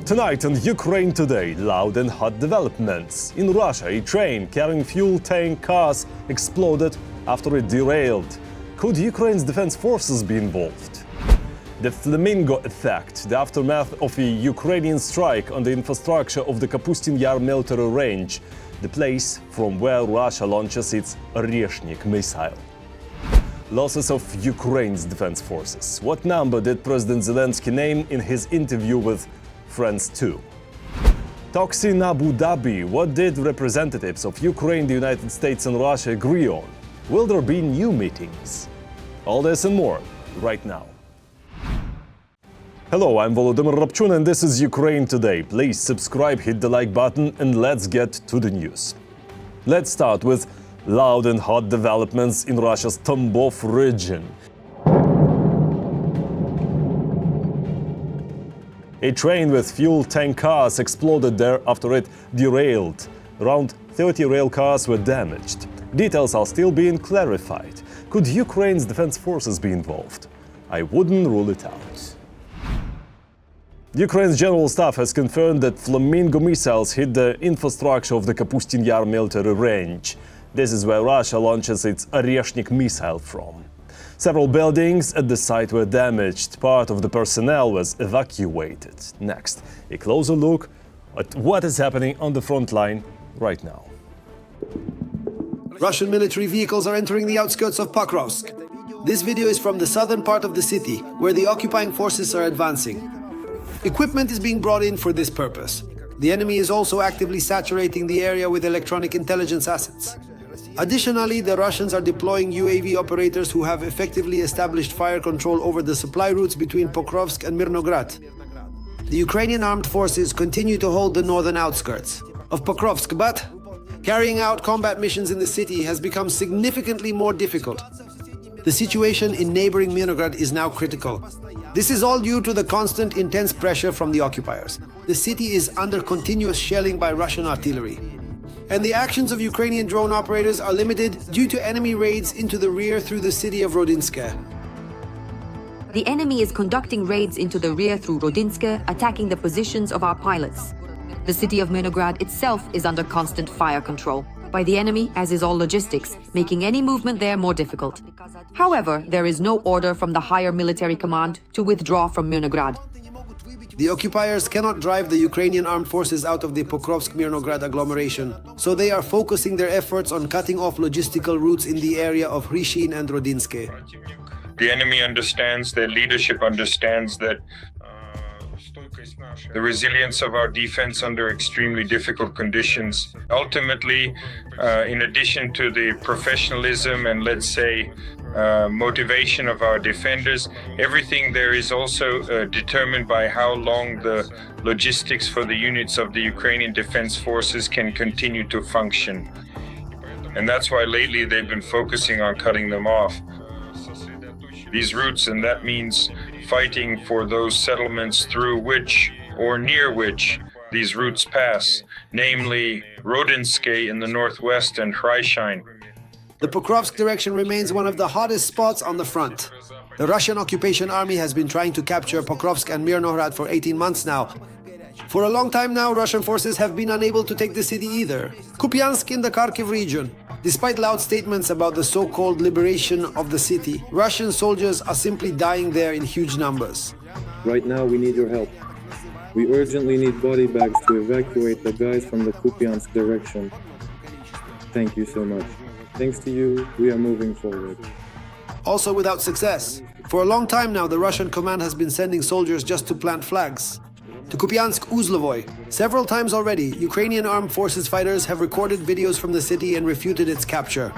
Tonight on Ukraine Today, loud and hot developments. In Russia, a train carrying fuel tank cars exploded after it derailed. Could Ukraine's defense forces be involved? The Flamingo effect, the aftermath of a Ukrainian strike on the infrastructure of the Kapustin Yar military range, the place from where Russia launches its Oreshnik missile. Losses of Ukraine's defense forces. What number did President Zelenskyy name in his interview with France 2? Talks in Abu Dhabi. What did representatives of Ukraine, the United States and Russia agree on? Will there be new meetings? All this and more right now. Hello, I'm Volodymyr Rabchun and this is Ukraine Today. Please subscribe, hit the like button and let's get to the news. Let's start with loud and hot developments in Russia's Tambov region. A train with fuel tank cars exploded there after it derailed. Around 30 rail cars were damaged. Details are still being clarified. Could Ukraine's defense forces be involved? I wouldn't rule it out. Ukraine's general staff has confirmed that Flamingo missiles hit the infrastructure of the Kapustin Yar military range. This is where Russia launches its Oreshnik missile from. Several buildings at the site were damaged. Part of the personnel was evacuated. Next, a closer look at what is happening on the front line right now. Russian military vehicles are entering the outskirts of Pokrovsk. This video is from the southern part of the city, where the occupying forces are advancing. Equipment is being brought in for this purpose. The enemy is also actively saturating the area with electronic intelligence assets. Additionally, the Russians are deploying UAV operators who have effectively established fire control over the supply routes between Pokrovsk and Mirnograd. The Ukrainian armed forces continue to hold the northern outskirts of Pokrovsk, but carrying out combat missions in the city has become significantly more difficult. The situation in neighboring Mirnograd is now critical. This is all due to the constant intense pressure from the occupiers. The city is under continuous shelling by Russian artillery. And the actions of Ukrainian drone operators are limited due to enemy raids into the rear through the city of Rodinsk. The enemy is conducting raids into the rear through Rodinsk, attacking the positions of our pilots. The city of Mirnograd itself is under constant fire control by the enemy, as is all logistics, making any movement there more difficult. However, there is no order from the higher military command to withdraw from Mirnograd. The occupiers cannot drive the Ukrainian armed forces out of the Pokrovsk-Mirnograd agglomeration, so they are focusing their efforts on cutting off logistical routes in the area of Hrishin and Rodinsk. The enemy understands, their leadership understands that the resilience of our defense under extremely difficult conditions. Ultimately, in addition to the professionalism and, let's say, motivation of our defenders, everything there is also determined by how long the logistics for the units of the Ukrainian Defense Forces can continue to function. And that's why lately they've been focusing on cutting them off, these routes, and that means fighting for those settlements through which or near which these routes pass, namely Rodinsk in the northwest and Hrishin. The Pokrovsk direction remains one of the hottest spots on the front. The Russian occupation army has been trying to capture Pokrovsk and Mirnograd for 18 months now. For a long time now, Russian forces have been unable to take the city either. Kupyansk in the Kharkiv region. Despite loud statements about the so-called liberation of the city, Russian soldiers are simply dying there in huge numbers. Right now we need your help. We urgently need body bags to evacuate the guys from the Kupyansk direction. Thank you so much. Thanks to you, we are moving forward. Also without success. For a long time now, the Russian command has been sending soldiers just to plant flags. To Kupyansk Uzlovoy. Several times already, Ukrainian armed forces fighters have recorded videos from the city and refuted its capture.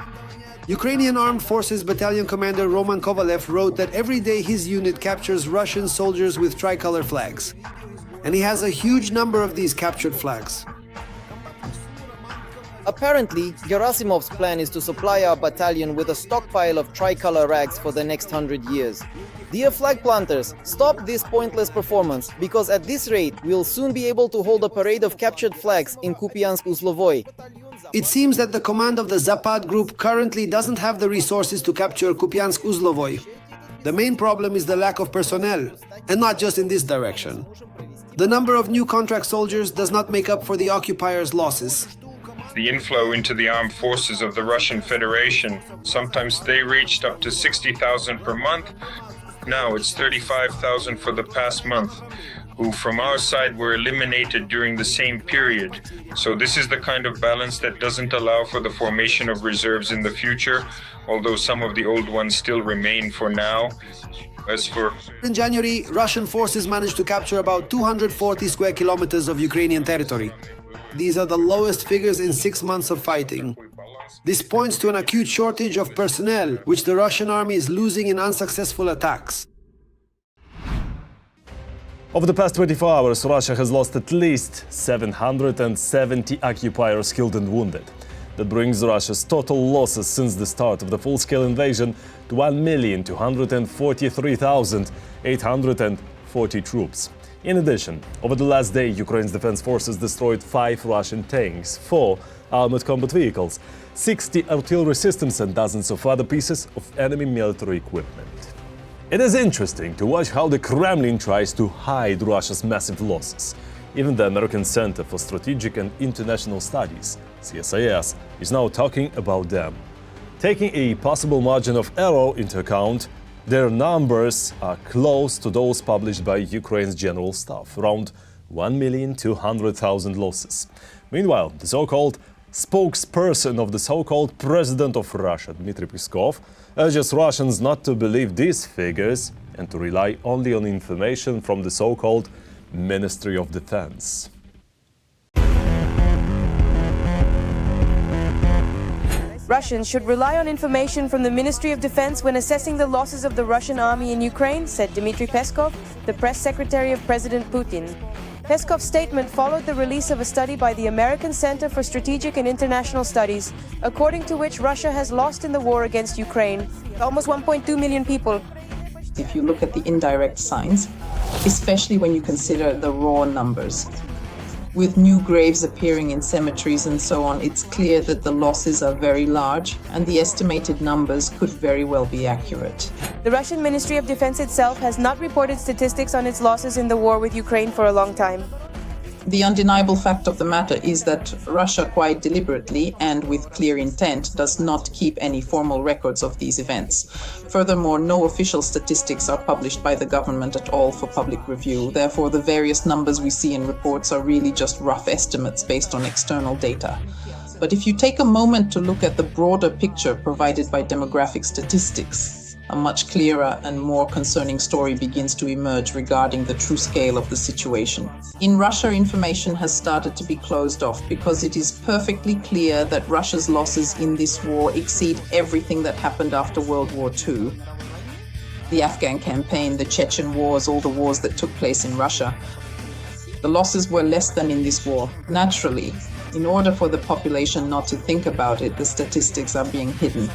Ukrainian Armed Forces Battalion Commander Roman Kovalev wrote that every day his unit captures Russian soldiers with tricolor flags. And he has a huge number of these captured flags. Apparently, Gerasimov's plan is to supply our battalion with a stockpile of tricolor rags for the next 100 years. Dear flag planters, stop this pointless performance, because at this rate, we'll soon be able to hold a parade of captured flags in Kupyansk Uzlovoy. It seems that the command of the Zapad group currently doesn't have the resources to capture Kupyansk Uzlovoy. The main problem is the lack of personnel, and not just in this direction. The number of new contract soldiers does not make up for the occupiers' losses. The inflow into the armed forces of the Russian Federation, sometimes they reached up to 60,000 per month. Now it's 35,000 for the past month, who from our side were eliminated during the same period. So this is the kind of balance that doesn't allow for the formation of reserves in the future, although some of the old ones still remain for now. As for In January, Russian forces managed to capture about 240 square kilometers of Ukrainian territory. These are the lowest figures in 6 months of fighting. This points to an acute shortage of personnel, which the Russian army is losing in unsuccessful attacks. Over the past 24 hours, Russia has lost at least 770 occupiers killed and wounded. That brings Russia's total losses since the start of the full-scale invasion to 1,243,840 troops. In addition, over the last day, Ukraine's defense forces destroyed 5 Russian tanks, 4 armored combat vehicles, 60 artillery systems and dozens of other pieces of enemy military equipment. It is interesting to watch how the Kremlin tries to hide Russia's massive losses. Even the American Center for Strategic and International Studies, CSIS, is now talking about them. Taking a possible margin of error into account, their numbers are close to those published by Ukraine's General Staff, around 1,200,000 losses. Meanwhile, the so-called spokesperson of the so-called President of Russia, Dmitry Peskov, urges Russians not to believe these figures and to rely only on information from the so-called Ministry of Defense. Russians should rely on information from the Ministry of Defense when assessing the losses of the Russian army in Ukraine, said Dmitry Peskov, the press secretary of President Putin. Peskov's statement followed the release of a study by the American Center for Strategic and International Studies, according to which Russia has lost in the war against Ukraine almost 1.2 million people. If you look at the indirect signs, especially when you consider the raw numbers. With new graves appearing in cemeteries and so on, it's clear that the losses are very large and the estimated numbers could very well be accurate. The Russian Ministry of Defense itself has not reported statistics on its losses in the war with Ukraine for a long time. The undeniable fact of the matter is that Russia quite deliberately and with clear intent does not keep any formal records of these events. Furthermore, no official statistics are published by the government at all for public review. Therefore, the various numbers we see in reports are really just rough estimates based on external data. But if you take a moment to look at the broader picture provided by demographic statistics, a much clearer and more concerning story begins to emerge regarding the true scale of the situation. In Russia, information has started to be closed off because it is perfectly clear that Russia's losses in this war exceed everything that happened after World War II. The Afghan campaign, the Chechen wars, all the wars that took place in Russia. The losses were less than in this war. Naturally, in order for the population not to think about it, the statistics are being hidden.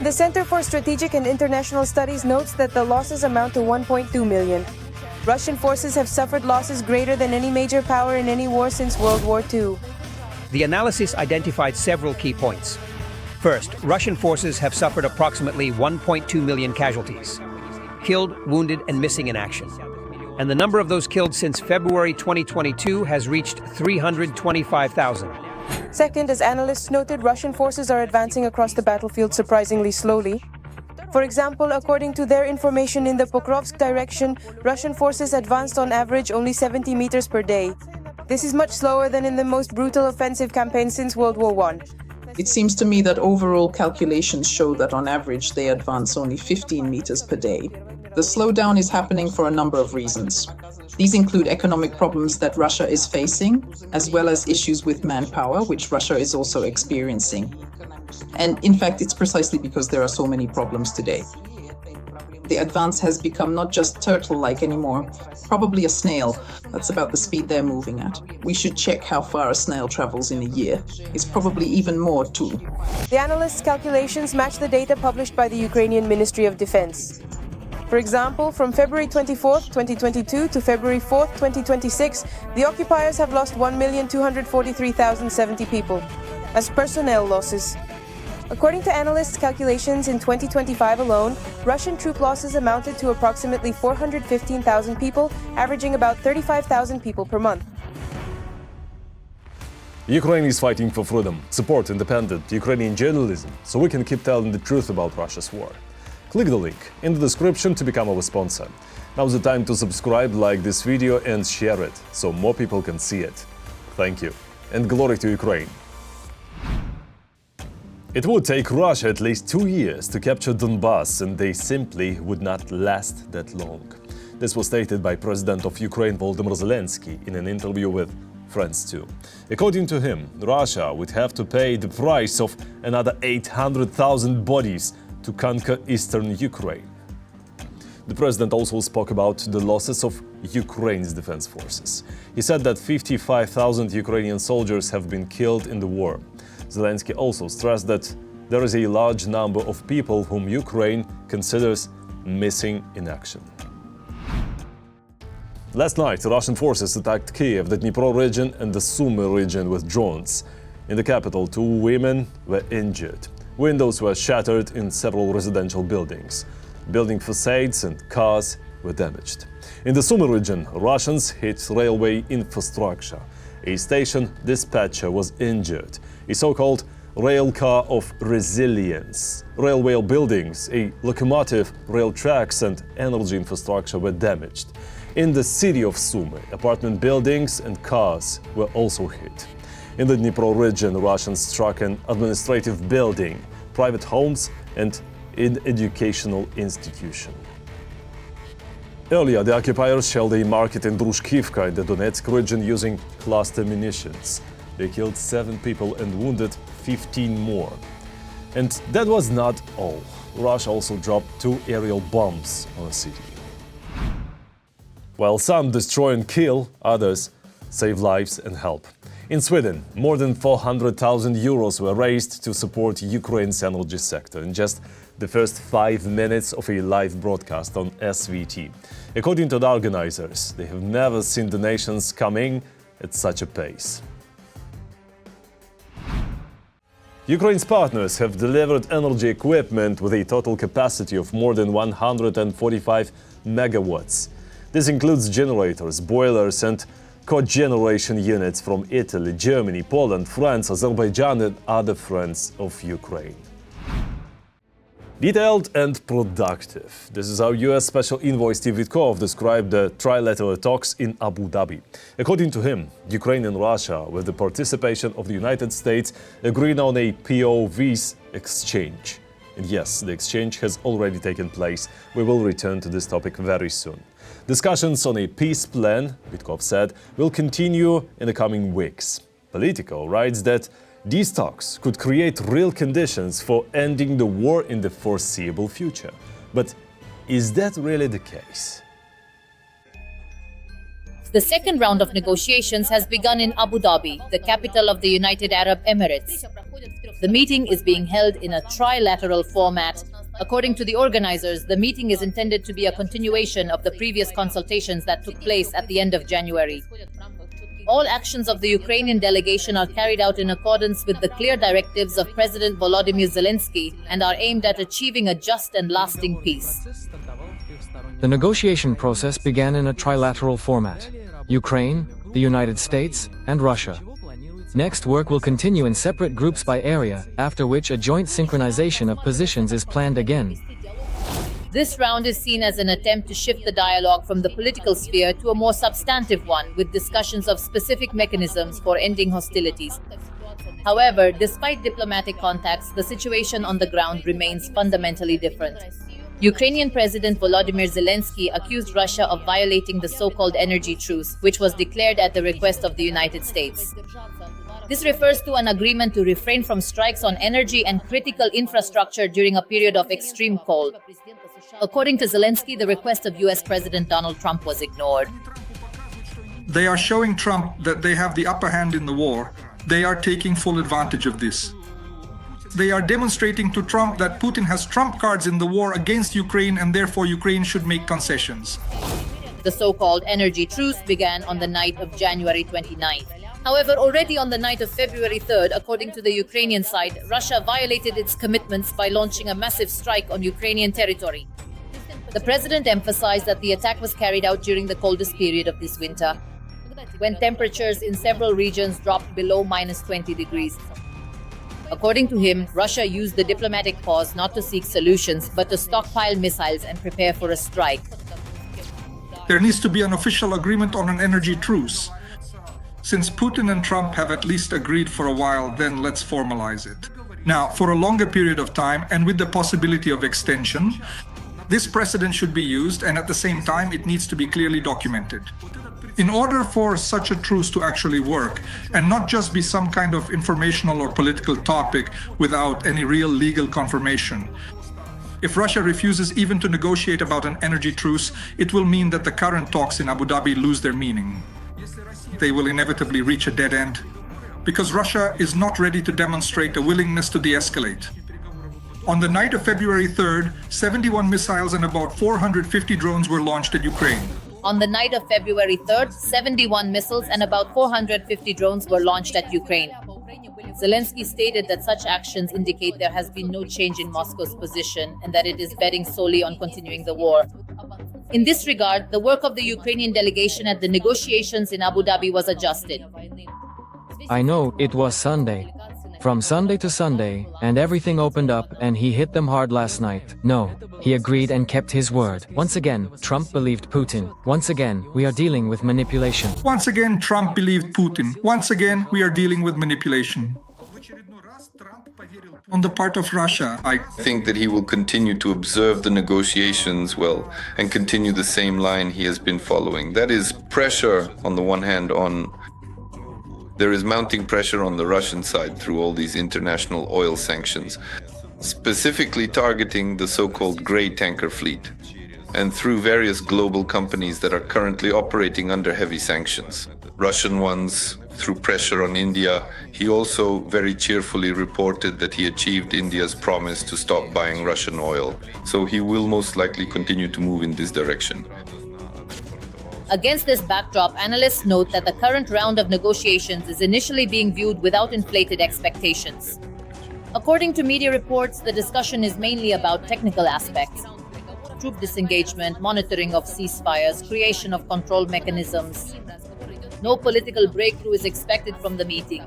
The Center for Strategic and International Studies notes that the losses amount to 1.2 million. Russian forces have suffered losses greater than any major power in any war since World War II. The analysis identified several key points. First, Russian forces have suffered approximately 1.2 million casualties, killed, wounded, and missing in action. And the number of those killed since February 2022 has reached 325,000. Second, as analysts noted, Russian forces are advancing across the battlefield surprisingly slowly. For example, according to their information in the Pokrovsk direction, Russian forces advanced on average only 70 meters per day. This is much slower than in the most brutal offensive campaign since World War I. It seems to me that overall calculations show that on average they advance only 15 meters per day. The slowdown is happening for a number of reasons. These include economic problems that Russia is facing, as well as issues with manpower, which Russia is also experiencing. And in fact, it's precisely because there are so many problems today. The advance has become not just turtle-like anymore, probably a snail. That's about the speed they're moving at. We should check how far a snail travels in a year. It's probably even more too. The analysts' calculations match the data published by the Ukrainian Ministry of Defense. For example, from February 24, 2022 to February 4, 2026, the occupiers have lost 1,243,070 people as personnel losses. According to analysts' calculations, in 2025 alone, Russian troop losses amounted to approximately 415,000 people, averaging about 35,000 people per month. Ukraine is fighting for freedom. Support independent Ukrainian journalism so we can keep telling the truth about Russia's war. Click the link in the description to become our sponsor. Now's the time to subscribe, like this video and share it so more people can see it. Thank you, and glory to Ukraine. It would take Russia at least 2 years to capture Donbass, and they simply would not last that long. This was stated by President of Ukraine Volodymyr Zelenskyy in an interview with France 2. According to him, Russia would have to pay the price of another 800,000 bodies to conquer eastern Ukraine. The president also spoke about the losses of Ukraine's defense forces. He said that 55,000 Ukrainian soldiers have been killed in the war. Zelenskyy also stressed that there is a large number of people whom Ukraine considers missing in action. Last night, Russian forces attacked Kiev, the Dnipro region and the Sumy region with drones. In the capital, 2 women were injured. Windows were shattered in several residential buildings. Building facades and cars were damaged. In the Sumy region, Russians hit railway infrastructure. A station dispatcher was injured. A so-called rail car of resilience. Railway buildings, a locomotive, rail tracks and energy infrastructure were damaged. In the city of Sumy, apartment buildings and cars were also hit. In the Dnipro region, Russians struck an administrative building, private homes and an educational institution. Earlier, the occupiers shelled a market in Drushkivka in the Donetsk region using cluster munitions. They killed 7 people and wounded 15 more. And that was not all. Russia also dropped 2 aerial bombs on a city. While some destroy and kill, others save lives and help. In Sweden, more than 400,000 euros were raised to support Ukraine's energy sector in just the first 5 minutes of a live broadcast on SVT. According to the organizers, they have never seen donations coming at such a pace. Ukraine's partners have delivered energy equipment with a total capacity of more than 145 megawatts. This includes generators, boilers and cogeneration units from Italy, Germany, Poland, France, Azerbaijan and other friends of Ukraine. Detailed and productive. This is how US Special Envoy Steve Witkov described the Trilateral talks in Abu Dhabi. According to him, Ukraine and Russia, with the participation of the United States, agreed on a POVs exchange. And yes, the exchange has already taken place. We will return to this topic very soon. Discussions on a peace plan, Witkov said, will continue in the coming weeks. Politico writes that these talks could create real conditions for ending the war in the foreseeable future. But is that really the case? The second round of negotiations has begun in Abu Dhabi, the capital of the United Arab Emirates. The meeting is being held in a trilateral format. According to the organizers, the meeting is intended to be a continuation of the previous consultations that took place at the end of January. All actions of the Ukrainian delegation are carried out in accordance with the clear directives of President Volodymyr Zelenskyy and are aimed at achieving a just and lasting peace. The negotiation process began in a trilateral format: Ukraine, the United States, and Russia. Next, work will continue in separate groups by area, after which a joint synchronization of positions is planned again. This round is seen as an attempt to shift the dialogue from the political sphere to a more substantive one, with discussions of specific mechanisms for ending hostilities. However, despite diplomatic contacts, the situation on the ground remains fundamentally different. Ukrainian President Volodymyr Zelenskyy accused Russia of violating the so-called energy truce, which was declared at the request of the United States. This refers to an agreement to refrain from strikes on energy and critical infrastructure during a period of extreme cold. According to Zelenskyy, the request of US President Donald Trump was ignored. They are showing Trump that they have the upper hand in the war. They are taking full advantage of this. They are demonstrating to Trump that Putin has trump cards in the war against Ukraine and therefore Ukraine should make concessions. The so-called energy truce began on the night of January 29th. However, already on the night of February 3rd, according to the Ukrainian side, Russia violated its commitments by launching a massive strike on Ukrainian territory. The president emphasized that the attack was carried out during the coldest period of this winter, when temperatures in several regions dropped below -20 degrees. According to him, Russia used the diplomatic pause not to seek solutions, but to stockpile missiles and prepare for a strike. There needs to be an official agreement on an energy truce. Since Putin and Trump have at least agreed for a while, then let's formalize it. Now, for a longer period of time and with the possibility of extension, this precedent should be used, and at the same time, it needs to be clearly documented. In order for such a truce to actually work, and not just be some kind of informational or political topic without any real legal confirmation, if Russia refuses even to negotiate about an energy truce, it will mean that the current talks in Abu Dhabi lose their meaning. They will inevitably reach a dead end, because Russia is not ready to demonstrate a willingness to de-escalate. On the night of February 3rd, 71 missiles and about 450 drones were launched at Ukraine. On the night of February 3rd, 71 missiles and about 450 drones were launched at Ukraine. Zelenskyy stated that such actions indicate there has been no change in Moscow's position and that it is betting solely on continuing the war. In this regard, the work of the Ukrainian delegation at the negotiations in Abu Dhabi was adjusted. I know, it was Sunday. From Sunday to Sunday, and everything opened up, and he hit them hard last night. No, he agreed and kept his word. Once again, Trump believed Putin. Once again, we are dealing with manipulation. Once again, Trump believed Putin. Once again, we are dealing with manipulation. On the part of Russia, I think that he will continue to observe the negotiations well and continue the same line he has been following. That is pressure on the one hand there is mounting pressure on the Russian side through all these international oil sanctions, specifically targeting the so-called grey tanker fleet, and through various global companies that are currently operating under heavy sanctions. Russian ones, through pressure on India. He also very cheerfully reported that he achieved India's promise to stop buying Russian oil. So he will most likely continue to move in this direction. Against this backdrop, analysts note that the current round of negotiations is initially being viewed without inflated expectations. According to media reports, the discussion is mainly about technical aspects: troop disengagement, monitoring of ceasefires, creation of control mechanisms. No political breakthrough is expected from the meeting.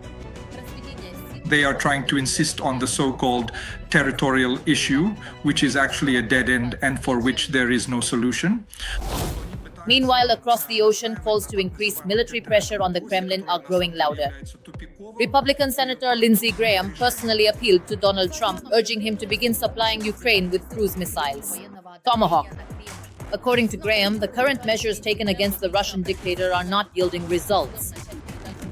They are trying to insist on the so-called territorial issue, which is actually a dead end and for which there is no solution. Meanwhile, across the ocean, calls to increase military pressure on the Kremlin are growing louder. Republican Senator Lindsey Graham personally appealed to Donald Trump, urging him to begin supplying Ukraine with cruise missiles Tomahawk. According to Graham, the current measures taken against the Russian dictator are not yielding results.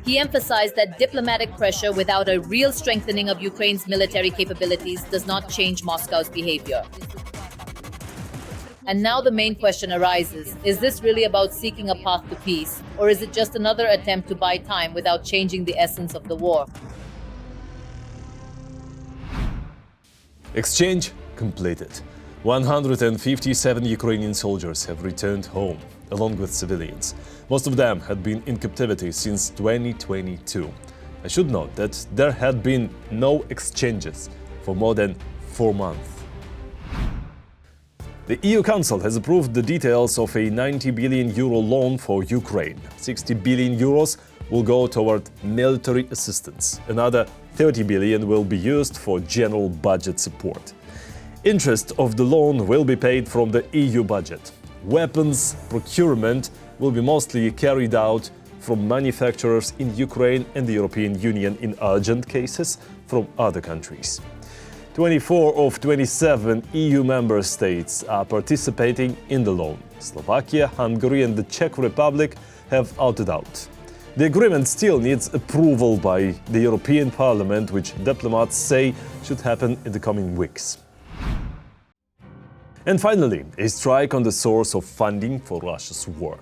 He emphasized that diplomatic pressure without a real strengthening of Ukraine's military capabilities does not change Moscow's behavior. And now the main question arises: is this really about seeking a path to peace, or is it just another attempt to buy time without changing the essence of the war? Exchange completed. 157 Ukrainian soldiers have returned home, along with civilians. Most of them had been in captivity since 2022. I should note that there had been no exchanges for more than 4 months. The EU Council has approved the details of a 90 billion euro loan for Ukraine. 60 billion euros will go toward military assistance. Another 30 billion will be used for general budget support. Interest of the loan will be paid from the EU budget. Weapons procurement will be mostly carried out from manufacturers in Ukraine and the European Union in urgent cases from other countries. 24 of 27 EU member states are participating in the loan. Slovakia, Hungary and the Czech Republic have opted out. The agreement still needs approval by the European Parliament, which diplomats say should happen in the coming weeks. And finally, a strike on the source of funding for Russia's war.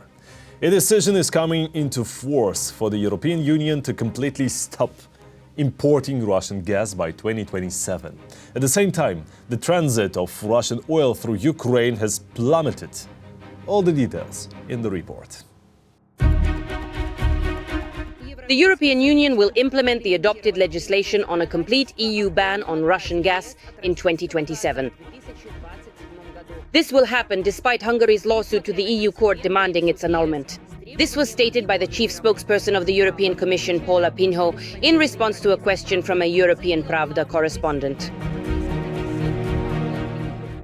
A decision is coming into force for the European Union to completely stop importing Russian gas by 2027. At the same time, the transit of Russian oil through Ukraine has plummeted. All the details in the report. The European Union will implement the adopted legislation on a complete EU ban on Russian gas in 2027. This will happen despite Hungary's lawsuit to the EU court demanding its annulment. This was stated by the chief spokesperson of the European Commission, Paula Pinho, in response to a question from a European Pravda correspondent.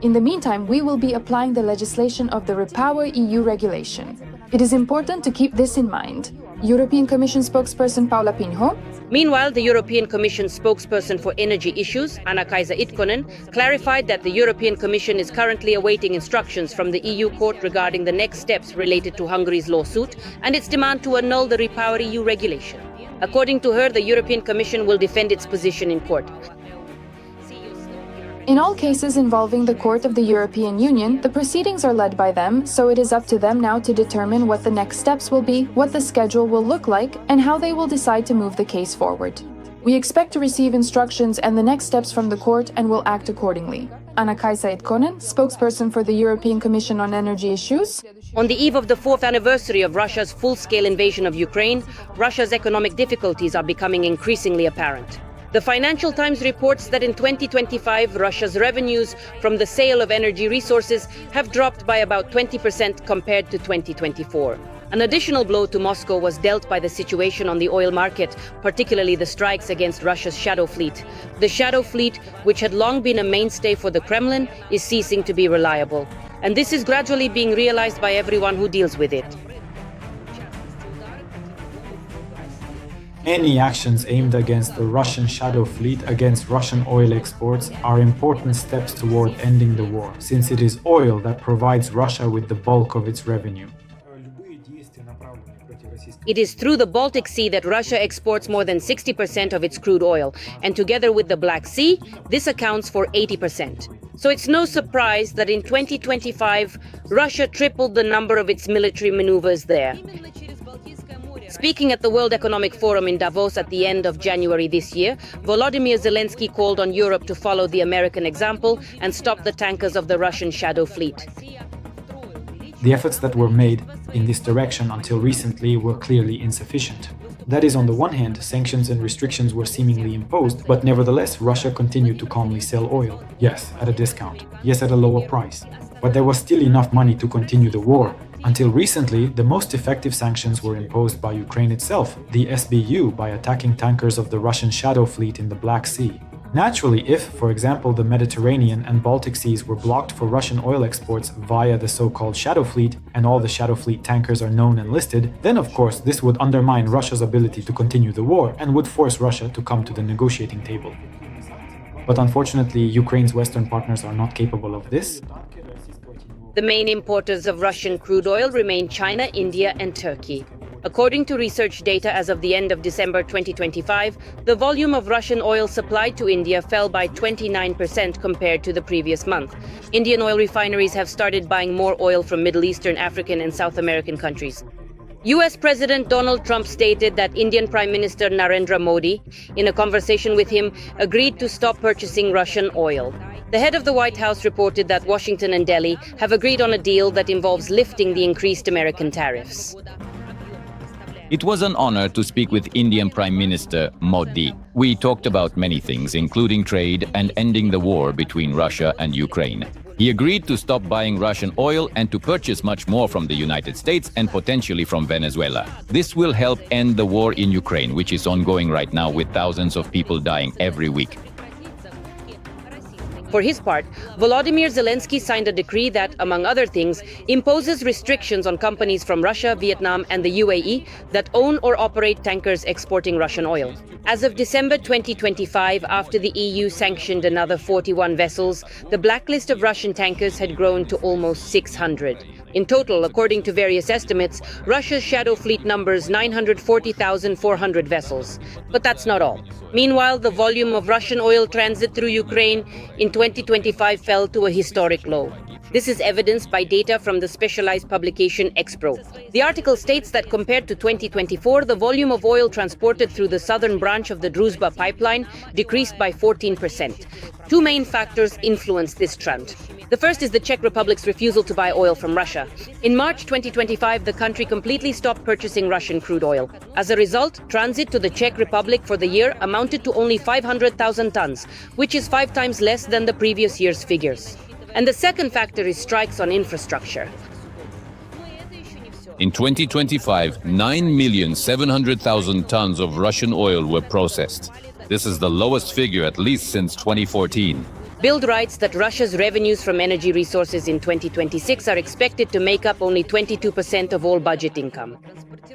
In the meantime, we will be applying the legislation of the Repower EU regulation. It is important to keep this in mind. European Commission spokesperson Paula Pinho. Meanwhile, the European Commission spokesperson for energy issues, Anna-Kaisa Itkonen, clarified that the European Commission is currently awaiting instructions from the EU court regarding the next steps related to Hungary's lawsuit and its demand to annul the Repower EU regulation. According to her, the European Commission will defend its position in court. In all cases involving the Court of the European Union, the proceedings are led by them, so it is up to them now to determine what the next steps will be, what the schedule will look like, and how they will decide to move the case forward. We expect to receive instructions and the next steps from the court and will act accordingly. Anna-Kaisa Itkonen, spokesperson for the European Commission on Energy Issues. On the eve of the 4th anniversary of Russia's full-scale invasion of Ukraine, Russia's economic difficulties are becoming increasingly apparent. The Financial Times reports that in 2025, Russia's revenues from the sale of energy resources have dropped by about 20% compared to 2024. An additional blow to Moscow was dealt by the situation on the oil market, particularly the strikes against Russia's shadow fleet. The shadow fleet, which had long been a mainstay for the Kremlin, is ceasing to be reliable. And this is gradually being realized by everyone who deals with it. Any actions aimed against the Russian shadow fleet against Russian oil exports are important steps toward ending the war, since it is oil that provides Russia with the bulk of its revenue. It is through the Baltic Sea that Russia exports more than 60% of its crude oil, and together with the Black Sea, this accounts for 80%. So it's no surprise that in 2025, Russia tripled the number of its military maneuvers there. Speaking at the World Economic Forum in Davos at the end of January this year, Volodymyr Zelenskyy called on Europe to follow the American example and stop the tankers of the Russian shadow fleet. The efforts that were made in this direction until recently were clearly insufficient. That is, on the one hand, sanctions and restrictions were seemingly imposed, but nevertheless, Russia continued to calmly sell oil. Yes, at a discount. Yes, at a lower price. But there was still enough money to continue the war. Until recently, the most effective sanctions were imposed by Ukraine itself, the SBU, by attacking tankers of the Russian shadow fleet in the Black Sea. Naturally, if, for example, the Mediterranean and Baltic seas were blocked for Russian oil exports via the so-called shadow fleet, and all the shadow fleet tankers are known and listed, then of course this would undermine Russia's ability to continue the war and would force Russia to come to the negotiating table. But unfortunately, Ukraine's Western partners are not capable of this. The main importers of Russian crude oil remain China, India, and Turkey. According to research data as of the end of December 2025, the volume of Russian oil supplied to India fell by 29% compared to the previous month. Indian oil refineries have started buying more oil from Middle Eastern, African, and South American countries. US President Donald Trump stated that Indian Prime Minister Narendra Modi, in a conversation with him, agreed to stop purchasing Russian oil. The head of the White House reported that Washington and Delhi have agreed on a deal that involves lifting the increased American tariffs. It was an honor to speak with Indian Prime Minister Modi. We talked about many things, including trade and ending the war between Russia and Ukraine. He agreed to stop buying Russian oil and to purchase much more from the United States and potentially from Venezuela. This will help end the war in Ukraine, which is ongoing right now with thousands of people dying every week. For his part, Volodymyr Zelenskyy signed a decree that, among other things, imposes restrictions on companies from Russia, Vietnam, and the UAE that own or operate tankers exporting Russian oil. As of December 2025, after the EU sanctioned another 41 vessels, the blacklist of Russian tankers had grown to almost 600. In total, according to various estimates, Russia's shadow fleet numbers 940,400 vessels. But that's not all. Meanwhile, the volume of Russian oil transit through Ukraine in 2025 fell to a historic low. This is evidenced by data from the specialized publication Expro. The article states that compared to 2024, the volume of oil transported through the southern branch of the Druzhba pipeline decreased by 14%. Two main factors influence this trend. The first is the Czech Republic's refusal to buy oil from Russia. In March 2025, the country completely stopped purchasing Russian crude oil. As a result, transit to the Czech Republic for the year amounted to only 500,000 tons, which is 5 times less than the previous year's figures. And the second factor is strikes on infrastructure. In 2025, 9,700,000 tons of Russian oil were processed. This is the lowest figure at least since 2014. Bild writes that Russia's revenues from energy resources in 2026 are expected to make up only 22% of all budget income.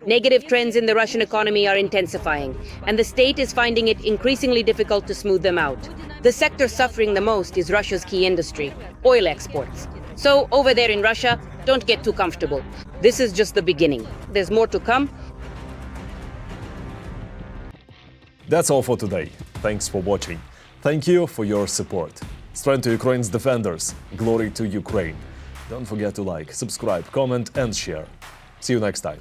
Negative trends in the Russian economy are intensifying, and the state is finding it increasingly difficult to smooth them out. The sector suffering the most is Russia's key industry, oil exports. So, over there in Russia, don't get too comfortable. This is just the beginning. There's more to come. That's all for today. Thanks for watching. Thank you for your support. Strength to Ukraine's defenders. Glory to Ukraine. Don't forget to like, subscribe, comment and share. See you next time.